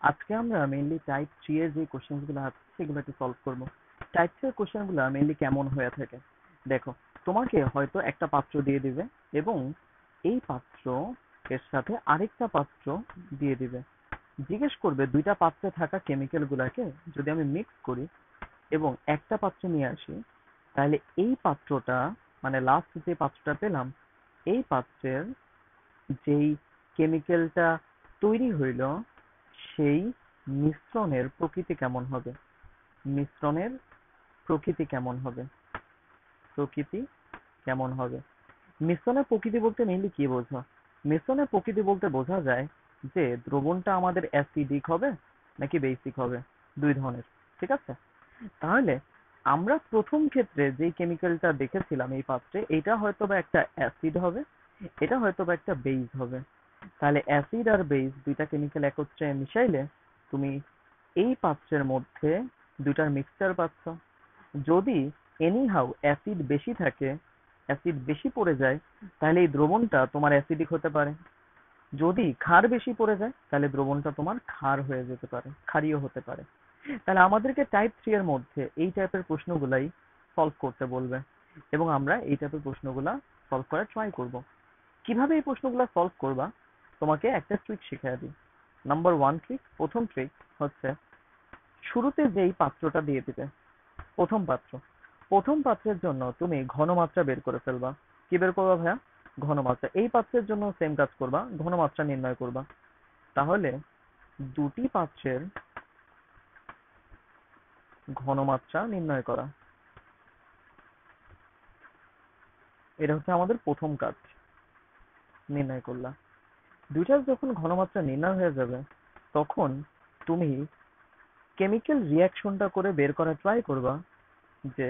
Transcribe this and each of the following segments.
আজকে আমরা mainly type 3 এর যে কোশ্চেনগুলো আছে সেগুলো একটু সলভ করব। টাইপ 3 এর কোশ্চেনগুলো মেইনলি কেমন হয়ে থাকে দেখো, তোমাকে হয়তো একটা পাত্র দিয়ে দিবে এবং এই পাত্র এর সাথে আরেকটা পাত্র দিয়ে দিবে, জিজ্ঞেস করবে দুইটা পাত্রে থাকা কেমিক্যাল গুলাকে যদি আমি মিক্স করি এবং একটা পাত্রে নিয়ে আসি, তাহলে এই পাত্রটা মানে লাস্ট যে পাত্রটা পেলাম, এই পাত্রের যেই কেমিক্যালটা তৈরি হইল সেই মিশ্রণের প্রকৃতি কেমন হবে, মিশ্রণের প্রকৃতি কেমন হবে, প্রকৃতি কেমন হবে। মিশ্রণের প্রকৃতি বলতে মেইনলি কি বোঝো? মিশ্রণের প্রকৃতি বলতে বোঝা যায় যে দ্রবণটা আমাদের অ্যাসিডিক হবে নাকি বেসিক হবে, দুই ধরনের। ঠিক আছে, তাহলে আমরা প্রথম ক্ষেত্রে যে কেমিক্যালটা দেখেছিলাম এই পাত্রে, এটা হয়তো বা একটা অ্যাসিড হবে, এটা হয়তো বা একটা বেস হবে। তাহলে অ্যাসিড আর বেস দুইটা কেমিক্যাল একত্রে মিশাইলে তুমি এই পাত্রের মধ্যে দুইটার মিক্সচার পাচ্ছ। যদি এনিহাউ অ্যাসিড বেশি থাকে, অ্যাসিড বেশি পড়ে যায়, তাহলে এই দ্রবণটা তোমার অ্যাসিডিক হতে পারে। যদি ক্ষার বেশি পড়ে যায় তাহলে দ্রবণটা তোমার ক্ষার হয়ে যেতে পারে, ক্ষারীয় হতে পারে। তাহলে আমাদেরকে টাইপ 3 এর মধ্যে এই টাইপের প্রশ্নগুলাই সলভ করতে বলবে এবং আমরা এই টাইপের প্রশ্নগুলা সলভ করার ট্রাই করব। কিভাবে এই প্রশ্নগুলো সলভ করবা, তোমাকে একটা ট্রিক শিখিয়ে দিই। নাম্বার 1 ট্রিক, প্রথম ট্রিক হচ্ছে শুরুতে যেই পাত্রটা দিয়ে দিবে, প্রথম পাত্র, প্রথম পাত্রের জন্য তুমি ঘনমাত্রা বের করে ফেলবা। কি বের করবা ভাইয়া? ঘনমাত্রা। এই পাত্রের জন্য সেম কাজ করবা, ঘনমাত্রা নির্ণয় করবা। তাহলে দুটি পাত্রের ঘনমাত্রা নির্ণয় করা, এটা হচ্ছে আমাদের প্রথম কাজ। নির্ণয় করলা, দুইটার যখন ঘনমাত্রা নির্ণয় হয়ে যাবে তখন তুমি কেমিক্যাল রিয়াকশনটা করে বের করার ট্রাই করবা যে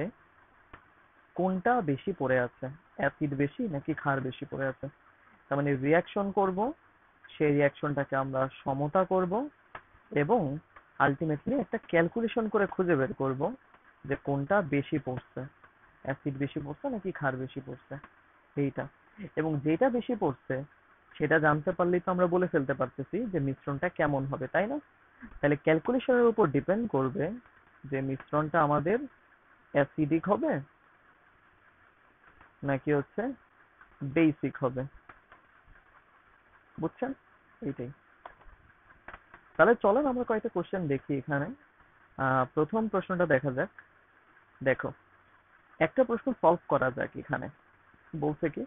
কোনটা বেশি পড়ে আছে, অ্যাসিড বেশি নাকি ক্ষার বেশি পড়ে আছে। তার মানে রিয়াকশন করব, সেই রিয়াকশনটাকে আমরা সমতা করব এবং আলটিমেটলি একটা ক্যালকুলেশন করে খুঁজে বের করব যে কোনটা বেশি পড়ছে, অ্যাসিড বেশি পড়ছে নাকি ক্ষার বেশি পড়ছে, এইটা। এবং যেটা বেশি পড়ছে সেটা জানতে পারলেই তো আমরা বলে ফেলতে পারতেছি যে মিশ্রণটা কেমন হবে, তাই না? তাহলে ক্যালকুলেশনের উপর ডিপেন্ড করবে যে মিশ্রণটা আমাদের অ্যাসিডিক হবে নাকি হচ্ছে বেসিক হবে। বুঝছেন? এইটাই। তাহলে চলেন আমরা কয়েকটা কোশ্চেন দেখি এখানে। প্রথম প্রশ্নটা দেখা যাক। দেখো, একটা প্রশ্ন সলভ করা যাক এখানে। বলছে কি,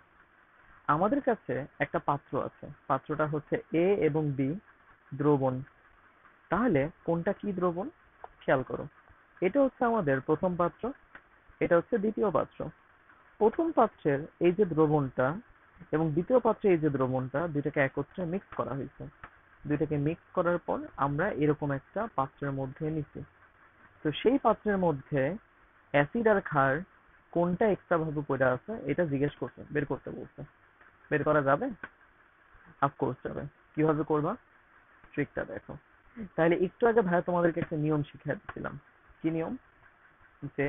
আমাদের কাছে একটা পাত্র আছে, পাত্রটা হচ্ছে এ এবং বি দ্রবণ। তাহলে কোনটা কি দ্রবণ খেয়াল করো। এটা হচ্ছে আমাদের প্রথম পাত্র, এটা হচ্ছে দ্বিতীয় পাত্র। প্রথম পাত্রের এই যে দ্রবণটা এবং দ্বিতীয় পাত্রে এই যে দ্রবণটা, দুইটাকে একত্রে মিক্স করা হয়েছে। দুইটাকে মিক্স করার পর আমরা এরকম একটা পাত্রের মধ্যে নিচ্ছি। তো সেই পাত্রের মধ্যে অ্যাসিড আর ক্ষার কোনটা এক্সট্রা ভাবে পড়ে আছে এটা জিজ্ঞেস করছে, বের করতে বলছে। বের করা যাবে? অফকোর্স যাবে। কিভাবে করবা? ট্রিকটা দেখো। তাহলে একটু আগে ভাইয়া তোমাদেরকে একটা নিয়ম শিখিয়ে দিচ্ছিলাম। কি নিয়ম? যে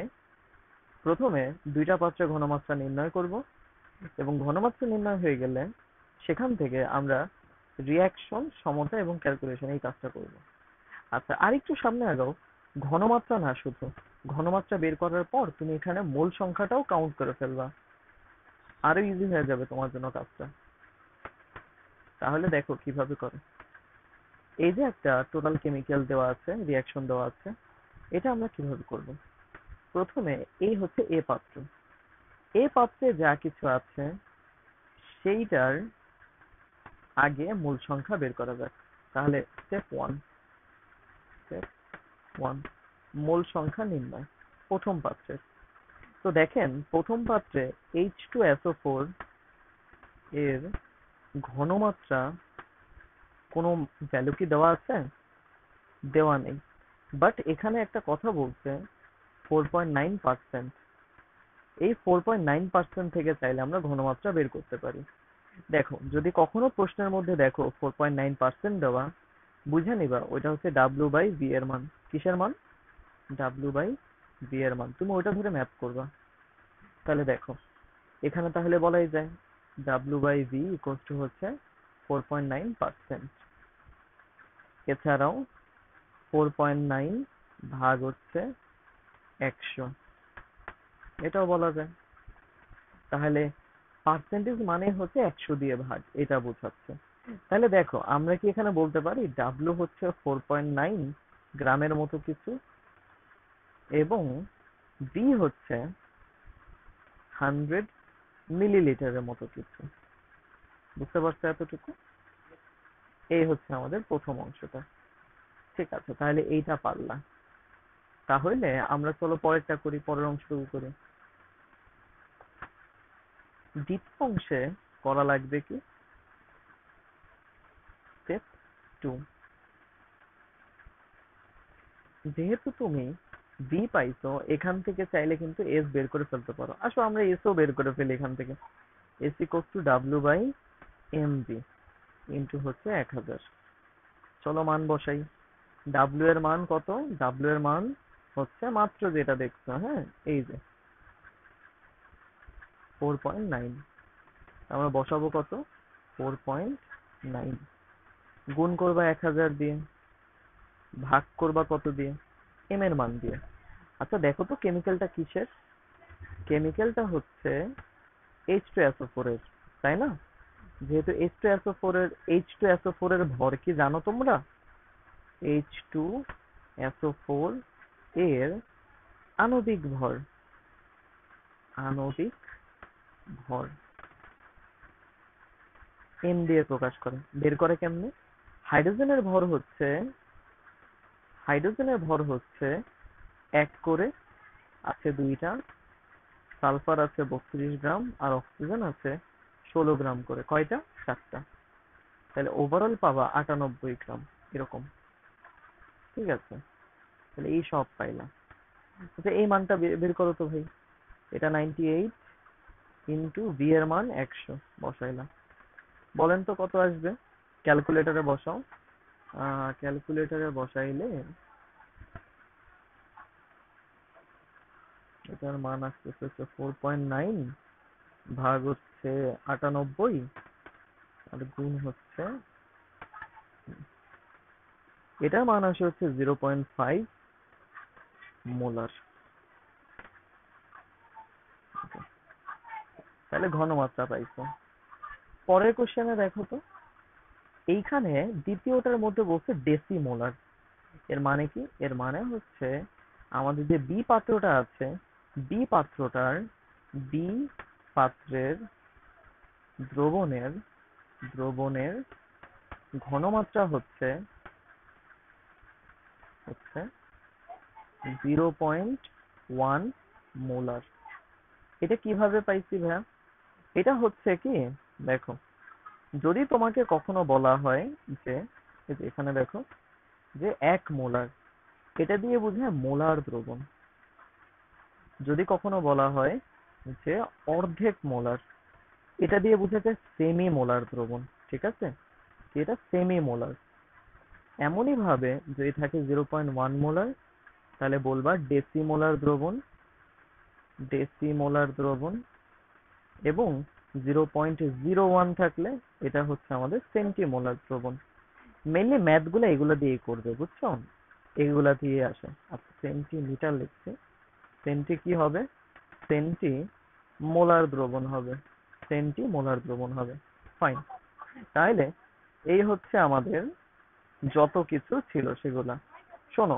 প্রথমে দুইটা পাত্রের ঘনমাত্রা নির্ণয় করব এবং ঘনমাত্রা নির্ণয় হয়ে গেলে সেখান থেকে আমরা রিয়াকশন, সমতা এবং ক্যালকুলেশন এই কাজটা করব। আচ্ছা, আরেকটু সামনে আগাও। ঘনমাত্রা না শুধু, ঘনমাত্রা বের করার পর তুমি এখানে মোল সংখ্যাটাও কাউন্ট করে ফেলবা, আরো ইজি হয়ে যাবে তোমার জন্য কাজটা। তাহলে দেখো কিভাবে করে। এই যে একটা টোটাল কেমিক্যাল দেওয়া আছে, রিয়াকশন দেওয়া আছে, এটা আমরা কিভাবে করব। প্রথমে এই হচ্ছে এ পাত্র, এ পাত্রে যা কিছু আছে সেইটার আগে মূল সংখ্যা বের করা যাক। তাহলে স্টেপ ওয়ান, স্টেপ ওয়ান, মোল সংখ্যা নির্ণয় প্রথম পাত্রের। তো দেখেন প্রথম পাত্রে H2SO4 এর ঘনমাত্রা কোনো ভ্যালু কি দেওয়া আছে? দেওয়া নেই। বাট এখানে একটা কথা বলছে 4.9%। এই 4.9% থেকে চাইলে আমরা ঘনমাত্রা বের করতে পারি। দেখো, যদি কখনো প্রশ্নের মধ্যে দেখো 4.9% দেওয়া, বুঝে নিবা ওইটা হচ্ছে ডাব্লিউ বাই ভি এর মান। কিসের মান? ডাব্লিউ বাই ভি এর মান। তুমি ওইটা ধরে ম্যাপ করবা। তাহলে দেখো, এখানে তাহলে বলাই যায় W by V equals to হচ্ছে 4.9%। এছাড়াও 4.9 ভাগ হচ্ছে 100, এটাও বলা যায়। তাহলে পার্সেন্টেজ মানে হচ্ছে 100 দিয়ে ভাগ, এটা বোঝাচ্ছে। তাহলে দেখো আমরা কি এখানে বলতে পারি ডাব্লু হচ্ছে 4.9 গ্রামের মতো কিছু, এবং বি হচ্ছে 100 মিলিলিটারের মতো কিছু। বুঝতে পারছো এতটুকু? এই হচ্ছে আমাদের প্রথম অংশটা। ঠিক আছে, তাহলে এইটা পারলাম। তাহলে আমরা চলো পরেরটা করি, পরের অংশটুকু করি। দ্বিতীয় অংশে করা লাগবে কি স্টেপ 2। যেহেতু তুমি বি পাইছো, এখান থেকে চাইলে কিন্তু এস বের করে ফেলতে পারো। আসো আমরা এসও বের করে ফেলি এখান থেকে। S equals to W by M B into হচ্ছে 1000। চলো মান বসাই। ডাব্লিউ এর মান কত? ডাব্লিউ এর মান হচ্ছে মাত্র যেটা দেখছো, হ্যাঁ এই যে 4.9। আমরা বসাবো কত? 4.9। গুণ করবা 1000 দিয়ে, ভাগ করবা কত দিয়ে? এম এর মান দিয়ে। আচ্ছা দেখো তো কেমিক্যালটা কিসের? কেমিক্যালটা হচ্ছে H2SO4 এর, তাই না? যেহেতু H2SO4 এর ভর কি জানো তোমরা? H2SO4 এর আণবিক ভর, আণবিক ভর এম দিয়ে প্রকাশ করে। বের করে কেমনে? হাইড্রোজেনের ভর হচ্ছে, হাইড্রোজেনের ভর হচ্ছে 1 করে, আছে 2টা, সালফার আছে 32 গ্রাম, আর অক্সিজেন আছে 16 গ্রাম করে। কয়টা? 4টা। তাহলে ওভারঅল পাবা 98 গ্রাম এরকম। ঠিক আছে, তাহলে এই সব পাইলাম। আচ্ছা এই মানটা বের করো তো ভাই। এটা 98 ইন্টু বি এর মান 100 বসাইলাম। বলেন তো কত আসবে? ক্যালকুলেটরে বসাও। ক্যালকুলেটরে বসাইলে এটার মান আসতেছে 4.9 ভাগ হচ্ছে 98 আর গুণ হচ্ছে, এটার মান আসে হচ্ছে 0.5 মোলার। তাহলে ঘনমাত্রা পাইছো। পরের কোশ্চেনে দেখো তো, এইখানে দ্বিতীয়টার মধ্যে বলছে ডেসিমোলার। এর মানে কি? এর মানে হচ্ছে আমাদের যে বি পাত্রটা আছে, বি পাত্রটার, বি পাত্রের দ্রবণের, দ্রবণের ঘনমাত্রা হচ্ছে হচ্ছে 0.1 মোলার। এটা কিভাবে পাইছি ভাইয়া? এটা হচ্ছে কি, দেখো যদি তোমাকে কখনো বলা হয় যে এই যে এখানে দেখো যে 1 মোলার, এটা দিয়ে বোঝায় মোলার দ্রবণ। যদি কখনো বলা হয় যে অর্ধেক মোলার, এটা দিয়ে বোঝাচ্ছে সেমি মোলার দ্রবণ। ঠিক আছে, এটা সেমি মোলার। এমনই ভাবে যদি থাকে 0.1 মোলার, তাহলে বলবা ডেসিমোলার দ্রবণ, ডেসিমোলার দ্রবণ। এবং 0.01 থাকলে এটা হচ্ছে আমাদের সেন্টিমোলার দ্রবণ। মেনলি ম্যাথ গুলো এগুলো দিয়ে করবে, বুঝছো? এগুলা দিয়ে আসে। আচ্ছা সেন্টিমিটার লিখছে, সেন্টি কি হবে? সেন্টি মোলার দ্রবণ হবে, সেন্টি মোলার দ্রবণ হবে। ফাইন। তাহলে এই হচ্ছে আমাদের যত কিছু ছিল সেগুলা। শোনো,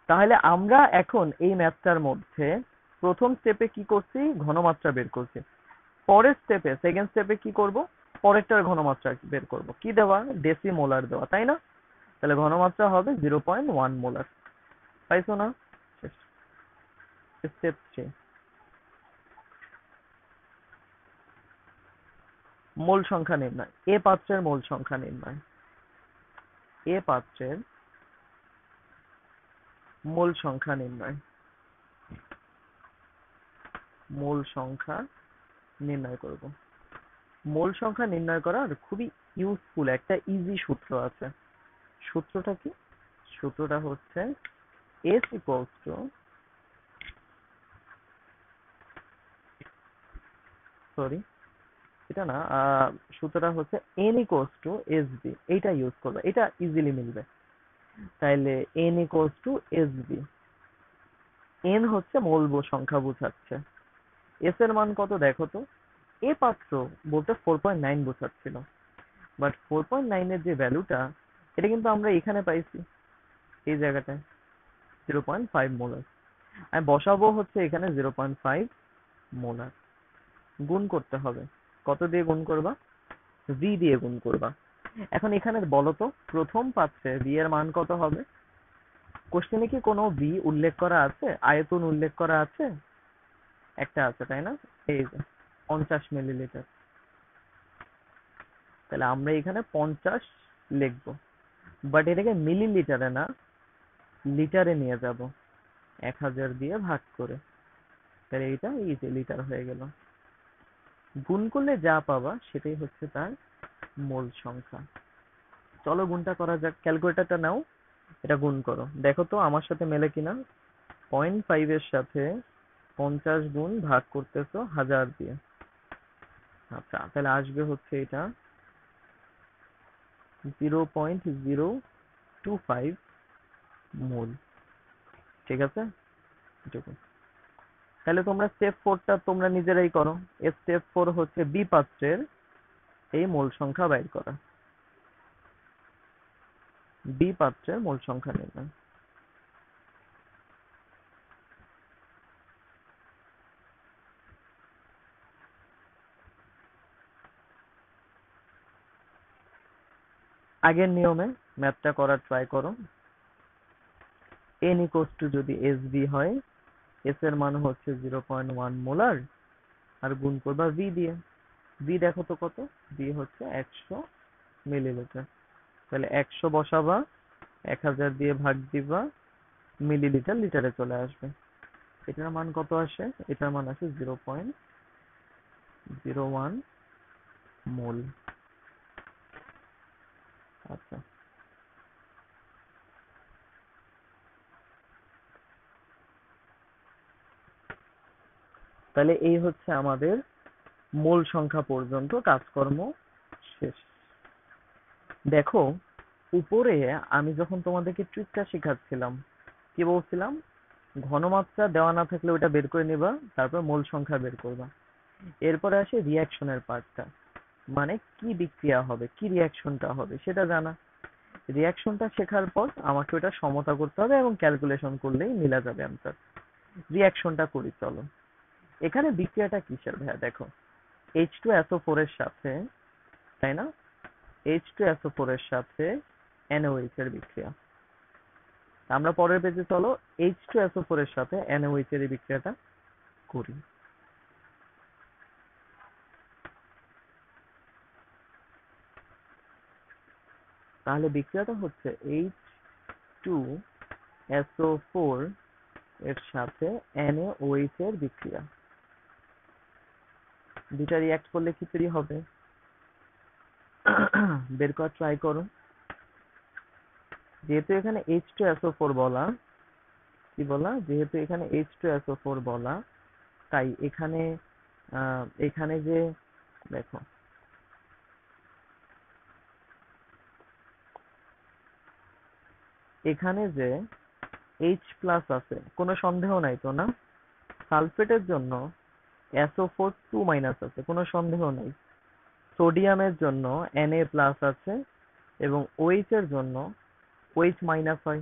তাহলে আমরা এখন এই ম্যাথটার মধ্যে প্রথম স্টেপে কি করছি? ঘনমাত্রা বের করছি। পরের স্টেপে, সেকেন্ড স্টেপে কি করব? পরেরটার ঘনমাত্রা বের করব। কি দেওয়া? ডেসিমোলার দেওয়া, তাই না? তাহলে ঘনমাত্রা হবে 0.1 মোলার। পাইছো না? স্টেপ 3, মোল সংখ্যা নির্ণয়। এ পাত্রের মোল সংখ্যা নির্ণয়। এ পাত্রের মোল সংখ্যা নির্ণয়, মোল সংখ্যা নির্ণয় করব। মোল সংখ্যা নির্ণয় করার খুবই ইউজফুল একটা ইজি সূত্র আছে। সূত্রটা কি? সূত্রটা হচ্ছে S equals to, সরি এটা না, সূত্রটা হচ্ছে N equals to SB। এইটা ইউজ করবে, এটা ইজিলি মিলবে। তাইলে n equals to SB. n হচ্ছে মোল সংখ্যা বোঝাচ্ছে। এস এর মান কত দেখো তো। এ পাত্র বলতে 4.9 বোঝাচ্ছিল, বাট 4.9 এর যে ভ্যালুটা, এটা কিন্তু আমরা এখানে পাইছি এই জায়গাটায় 0.5 মোলার। আমি বসাবো হচ্ছে এখানে 0.5 মোলার। গুণ করতে হবে। কত দিয়ে গুণ করবা? ভি দিয়ে গুণ করবা। এখন এখানে বলো তো প্রথম পাত্রে ভি এর মান কত হবে? কোশ্চেনে কি কোনো ভি উল্লেখ করা আছে, আয়তন উল্লেখ করা আছে? একটা আছে তাই না, এই যে 50 মিলিলিটার। তাহলে আমরা এখানে 50 লিখবো, বাট এটাকে মিলিলিটারে না লিটারে নিয়ে যাব 1000 দিয়ে ভাগ করে। তাহলে এইটা এই যে লিটার হয়ে গেল। গুণ করলে যা পাবা সেটাই হচ্ছে তার মোল সংখ্যা। চলো গুণটা করা যাক, ক্যালকুলেটরটা নাও, এটা গুণ করো, দেখো তো আমার সাথে মেলে কিনা। 0.5 এর সাথে 50 গুণ ভাগ করতেছো 1000 দিয়ে। আচ্ছা, তাহলে আসবে হচ্ছে এটা 0.025 মোল। ঠিক আছে, এটুকু। তাহলে তোমরা স্টেপ 4টা তোমরা নিজেরাই করো। স্টেপ 4 হচ্ছে বি পাত্রের এই মোল সংখ্যা বাইর করা। বি পাত্রের মোল সংখ্যা নির্ণয়। আগের নিয়মে ম্যাথটা করার ট্রাই করো। n ইকুয়ালস টু যদি এস বি হয়, এস এর মান হচ্ছে 0.1 মোলার, আর গুণ করবা ভি দিয়ে। ভি দেখো তো কত, ভি হচ্ছে 100 মিলিলিটার। তাহলে 100 বসাবা, 1000 দিয়ে ভাগ দিবা, মিলিলিটার লিটারে চলে আসবে। এটার মান কত আসে? এটার মান আসে 0.01 মোল। আচ্ছা, তাহলে এই হচ্ছে আমাদের মোল সংখ্যা পর্যন্ত কাজকর্ম শেষ। দেখো উপরে আমি যখন তোমাদেরকে ট্রিকটা শেখাচ্ছিলাম, কি বলছিলাম? ঘনমাত্রা দেওয়া না থাকলে ওটা বের করে নিবা, তারপর মোল সংখ্যা বের করবা। এরপরে আসে রিয়াকশনের পার্টটা, মানে কি বিক্রিয়া হবে, কি রিয়াকশনটা হবে সেটা জানা। রিয়াকশনটা শেখার পর আমাকে ওটা সমতা করতে হবে এবং ক্যালকুলেশন করলেই মিলা যাবে অ্যান্সার। রিয়াকশনটা করি চলো। এখানে বিক্রিয়াটা কিসের ভাইয়া? দেখো H2SO4 এর সাথে, তাই না, H2SO4 এর সাথে NaOH এর বিক্রিয়া। আমরা পরের পেজে চলো H2SO4 এর সাথে NaOH এর এই বিক্রিয়াটা করি। তাহলে বিক্রিয়াটা হচ্ছে H2SO4 এর সাথে NaOH এর বিক্রিয়া। দুটা রিঅ্যাক্ট করলে কি তৈরি হবে বের করার ট্রাই করো। যেহেতু এখানে H2SO4 বলা, কি বলা, যেহেতু এখানে H2SO4 বলা, তাই এখানে এখানে যে দেখো এখানে যে H প্লাস আছে, কোনো সন্দেহ নাই তো না? সালফেটের জন্য SO4 2 মাইনাস আছে, কোনো সন্দেহ নাই। সোডিয়ামের জন্য Na প্লাস আছে এবং OH এর জন্য OH মাইনাস হয়।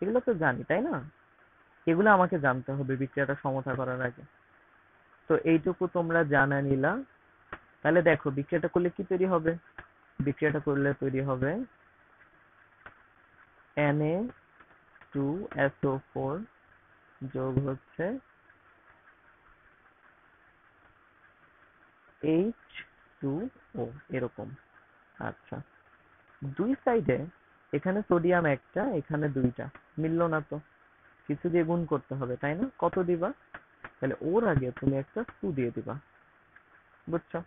এগুলো তো জানি তাই না? এগুলো আমাকে জানতে হবে বিক্রিয়াটা সমতা করার আগে। তো এইটুকু তোমরা জানা নিলা। তাহলে দেখো বিক্রিয়াটা করলে কি তৈরি হবে। বিক্রিয়াটা করলে তৈরি হবে Na2SO4 যোগ হচ্ছে H2O, এরকম। আচ্ছা, দুই সাইডে, এখানে সোডিয়াম একটা, এখানে দুইটা, মিললো না তো, কিছু দিয়ে গুণ করতে হবে তাই না? কত দিবা? তাহলে ওর আগে তুমি একটা 2 দিয়ে দিবা, বুঝছো?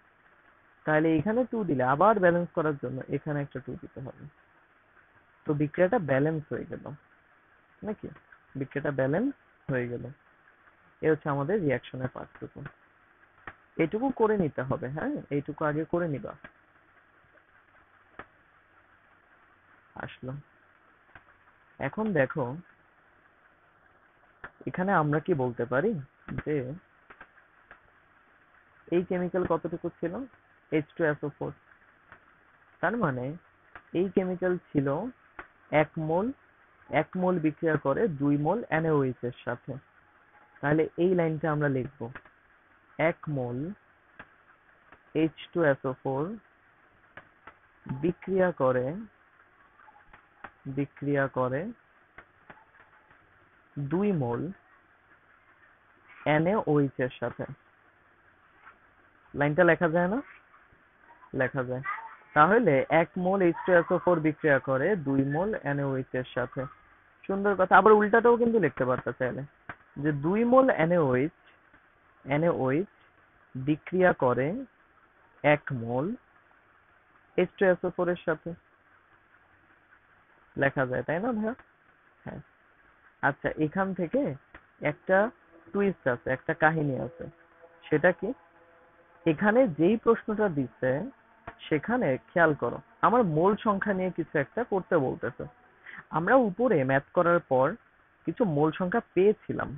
তাহলে এখানে 2 দিলে আবার ব্যালেন্স করার জন্য এখানে একটা 2 দিতে হবে। তো বিক্রিয়াটা ব্যালেন্স হয়ে গেল নাকি? বিক্রিয়াটা ব্যালেন্স হয়ে গেল। এ হচ্ছে আমাদের রিয়াকশনের পার্টটুকু। এইটুকু করে নিতে হবে, হ্যাঁ, এইটুকু আগে করে নিবা। আসলো। এখন দেখো এখানে আমরা কি বলতে পারি যে এই কেমিক্যাল কতটুকু ছিল, H2SO4, তার মানে এই কেমিক্যাল ছিল 1 মোল, 1 মোল বিক্রিয়া করে 2 মোল NaOH এর সাথে। তাহলে এই লাইনটা আমরা লিখব 1 মোল H2SO4 বিক্রিয়া করে 2 মোল NaOH এর সাথে। লাইনটা লেখা যায় না? লেখা যায়। তাহলে 1 মোল H2SO4 বিক্রিয়া করে 2 মোল NaOH এর সাথে। সুন্দর কথা। আবার উল্টাটাও কিন্তু লিখতে পারতে চাইলে, যে 2 মোল NaOH বিক্রিয়া করে 1 মোল H2SO4 এর সাথে। লেখা যায়, তাই না ভাইয়া? হ্যাঁ। আচ্ছা, এখান থেকে একটা টুইস্ট আছে, একটা কাহিনী আছে। সেটা কি, এখানে যেই প্রশ্নটা দিচ্ছে সেখানে খেয়াল করো, আমার মোল সংখ্যা নিয়ে কিছু একটা করতে বলতেছে। আমরা উপরে ম্যাথ করার পর কিছু মোল সংখ্যা পেয়েছিলাম।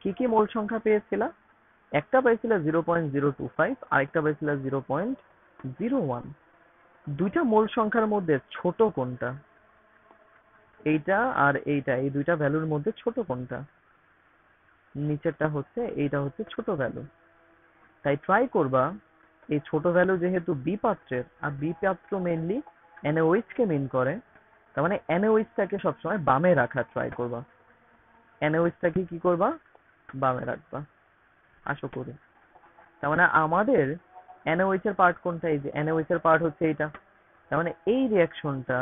কি কি মোল সংখ্যা পেয়েছিলাম? একটা পাইছিল 0.025, আরেকটা পাইছিল 0.01। দুইটা মোল সংখ্যার মধ্যে ছোট কোনটা? এইটা আর এইটা, এই দুইটা ভ্যালুর মধ্যে ছোট কোনটা? নিচেরটা হচ্ছে, এইটা হচ্ছে ছোট ভ্যালু। তাই ট্রাই করবা, এই ছোট ভ্যালু যেহেতু বি পাত্রের, আর বি পাত্র মেইনলি NaOH কে মিন করে, তার মানে NaOH টাকে সবসময় বামে রাখার ট্রাই করবা। NaOH টাকে কি করবা? বামে রাখবা। আশা করি। তার মানে আমাদের NaOH এর পার্ট কোনটা? এই যে NaOH এর পার্ট হচ্ছে এইটা। তার মানে এই রিঅ্যাকশনটা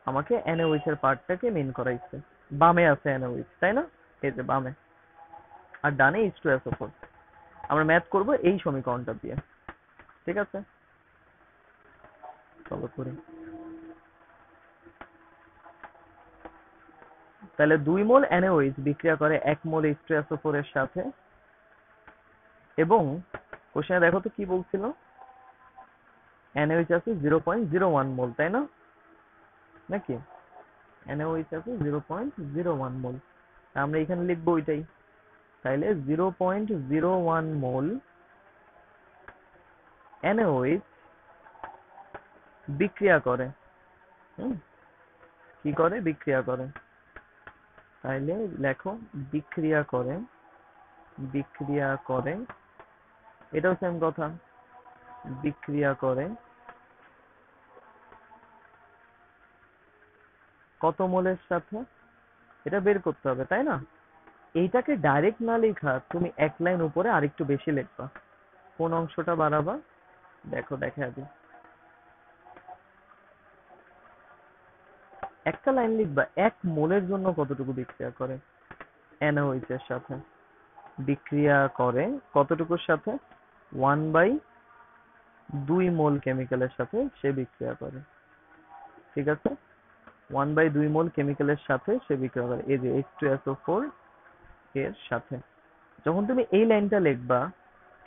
আমাকে NaOH এর পার্টটাকে মিন করাইছে। বামে আছে NaOH, তাই না? এই যে বামে, আর ডানে H2SO4। আমরা ম্যাথ করব এই সমীকরণটা দিয়ে। ঠিক আছে, চলো করি। তাহলে 2 মোল NaOH বিক্রিয়া করে 1 মোল H2SO4 এর সাথে, এবং কোশ্চেনে দেখো তো কি বলছিল, NaOH আছে 0.01 মোল, তাই না? নাকি NaOH আছে 0.01 মোল, আমরা এখানে লিখবো ওইটাই। তাইলে 0.01 মোল NaOH বিক্রিয়া করে, কি করে? বিক্রিয়া করে। তাইলে লেখো বিক্রিয়া করে, এটাও সেম কথা, বিক্রিয়া করে কত মোলের সাথে, এটা বের করতে হবে, তাই না? এইটাকে ডাইরেক্ট না লেখা তুমি এক লাইন উপরে আরেকটু বেশি লিখবা। কোন অংশটা বাড়াবা? দেখো দেখা দিই। একটা লাইন লিখবা 1 মোলের জন্য কতটুকু বিক্রিয়া করে NaOH এর সাথে। বিক্রিয়া করে কতটুকুর সাথে? 1/2 মোল কেমিক্যালের সাথে সে বিক্রিয়া করে। ঠিক আছে, 1/2 মোল কেমিক্যালের সাথে সে বিক্রিয়া করে, এই যে H2SO4 এর সাথে। যখন তুমি এই লাইনটা লিখবা,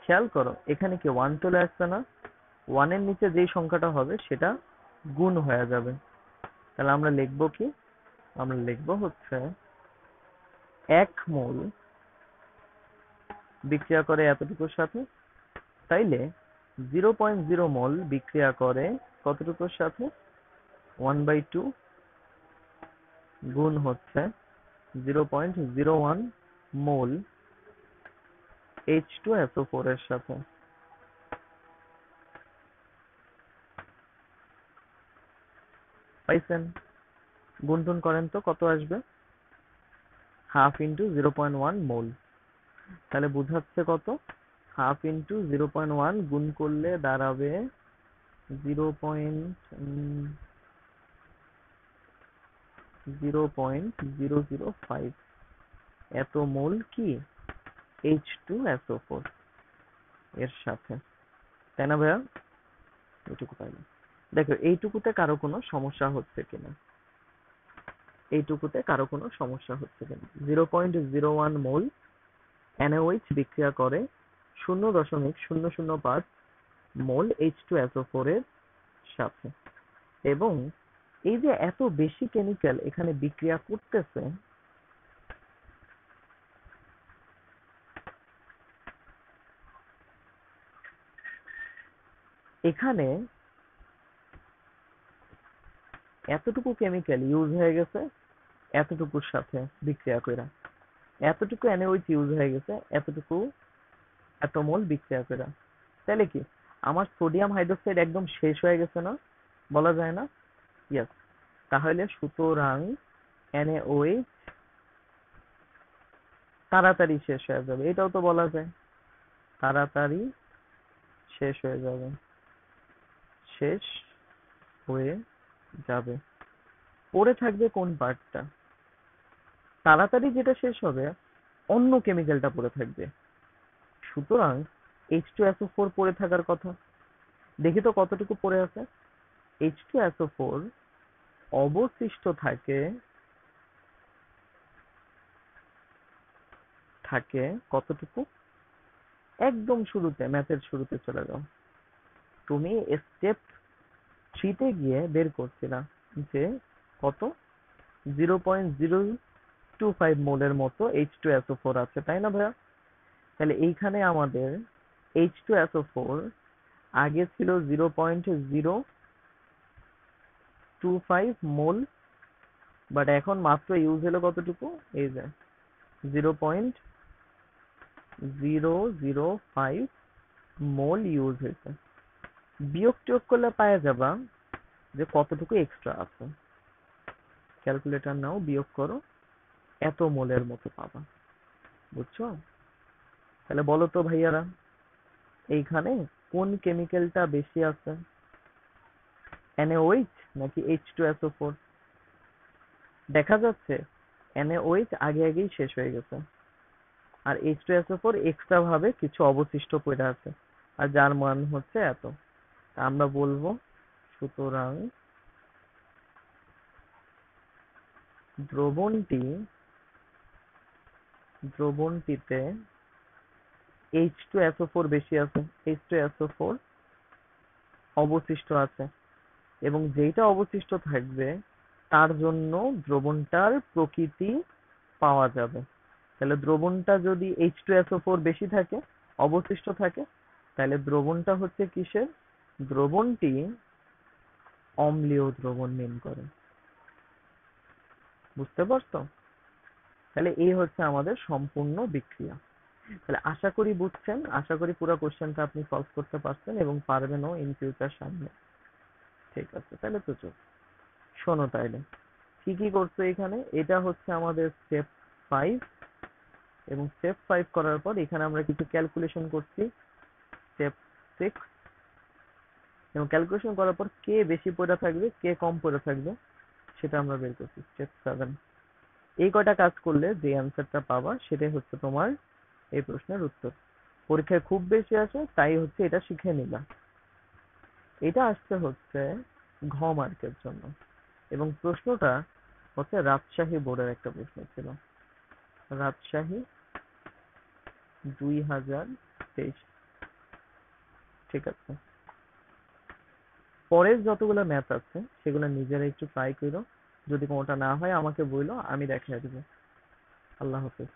খেয়াল করো এখানে কি 1 চলে আসছে না? 1 এর নিচে যেই সংখ্যাটা হবে সেটা গুণ হয়ে যাবে। তাহলে আমরা লিখবো কি? আমরা লিখবো হচ্ছে 1 মোল বিক্রিয়া করে এতটুকুর সাথে। তাইলে 0.0 মোল বিক্রিয়া করে কতটুকুর সাথে? 1/2 গুণ হচ্ছে 0.01 মোল H2SO4 এর সাথে। পাইছেন? গুণটুন করেন তো কত আসবে? 1/2 × 0.1 মোল। তাহলে বুঝাচ্ছে কত? 1/2 × 0.1 গুণ করলে দাঁড়াবে 0.005 এত মোল কি H2SO4 এর সাথে, তাই না ভাইয়া? এইটুকু পাইলাম। দেখো এইটুকুতে কারো কোনো সমস্যা হচ্ছে কিনা, 0.01 মোল NaOH বিক্রিয়া করে 0.005 মোল H2SO4 এর সাথে, এবং এই যে এত বেশি কেমিক্যাল এখানে বিক্রিয়া করতেছে, এখানে এতটুকু কেমিক্যাল ইউজ হয়ে গেছে এতটুকুর সাথে বিক্রিয়া কইরা, এতটুকু NaOH ইউজ হয়ে গেছে এতটুকু এতমোল বিক্রিয়া কইরা। তাহলে কি আমার সোডিয়াম হাইড্রোক্সাইড একদম শেষ হয়ে গেছে না, বলা যায় না? ইয়েস। তাহলে সুতরাং NaOH তাড়াতাড়ি শেষ হয়ে যাবে, এটাও তো বলা যায়, তাড়াতাড়ি শেষ হয়ে যাবে, শেষ হয়ে যাবে। পড়ে থাকবে কোন পার্টটা? তাড়াতাড়ি যেটা শেষ হবে অন্য কেমিক্যালটা পড়ে থাকবে, সুতরাং H2SO4 পড়ে থাকার কথা। দেখি তো কতটুকু পড়ে আছে। H2SO4 অবশিষ্ট থাকে কতটুকু? একদম শুরুতে, ম্যাথের শুরুতে চলে যাও। তুমি স্টেপ 3 তে গিয়ে বের করছিলা যে কত 0.025 মোলের মতো H2SO4 আছে, তাই না ভাইয়া? তাহলে এইখানে আমাদের H2SO4 আগে ছিল 0.025 মোল, বাট এখন মাত্র ইউজ হলো কতটুকু? এই যে 0.005 মোল ইউজ হয়েছে। বিয়োগ টিয়োগ করলে পাওয়া যাবা যে কতটুকু এক্সট্রা আছে। ক্যালকুলেটর নাও, বিয়োগ করো, এত মোলের মতো পাবা। বুঝছো? তাহলে বলো তো ভাইয়ারা, এইখানে কোন কেমিক্যালটা বেশি আছে, NaOH নাকি H2SO4? দেখা যাচ্ছে NaOH আগে আগেই শেষ হয়ে গেছে, আর H2SO4 এক্সট্রা ভাবে কিছু অবশিষ্ট পড়ে আছে, আর যার মান হচ্ছে এত। আমরা বলবো সুতরাং দ্রবণটিতে H2SO4 বেশি আছে, H2SO4 অবশিষ্ট আছে, এবং যেটা অবশিষ্ট থাকবে তার জন্য দ্রবণটার প্রকৃতি পাওয়া যাবে। তাহলে দ্রবণটা যদি H2SO4 বেশি থাকে, অবশিষ্ট থাকে, তাহলে দ্রবণটা হচ্ছে কিসের? দ্রবণটি অম্লীয় দ্রবণ মিন করে। বুঝতে পারছো? তাহলে এই হচ্ছে আমাদের সম্পূর্ণ বিক্রিয়া। তাহলে আশা করি বুঝছেন, আশা করি পুরো কোশ্চেনটা আপনি সলভ করতে পারছেন এবং পারবেনও ইন ফিউচার সামনে। ঠিক আছে, তাহলে তো চল শোনো তাইলে কি কি করছো এখানে। এটা হচ্ছে আমাদের স্টেপ 5, এবং স্টেপ 5 করার পর এখানে আমরা কিছু ক্যালকুলেশন করছি স্টেপ 6, এবং ক্যালকুলেশন করার পর কে বেশি পড়ে থাকবে কে কম পড়ে থাকবে সেটা আমরা বের করছি স্টেপ 7। এই কয়টা কাজ করলে যে অ্যান্সারটা পাবা সেটাই হচ্ছে তোমার এই প্রশ্নের উত্তর। পরীক্ষায় খুব বেশি আসে তাই হচ্ছে এটা শিখে নিলাম। এটা আসছে হচ্ছে ঘ মার্কের জন্য, এবং প্রশ্নটা হচ্ছে রাজশাহী বোর্ডের একটা প্রশ্ন ছিল, রাজশাহী 2023। ঠিক আছে, পরের যতগুলো ম্যাথ আছে সেগুলো নিজেরা একটু ট্রাই করো, যদি কোনোটা না হয় আমাকে বইলো, আমি দেখাই দেবো। আল্লাহ হাফেজ।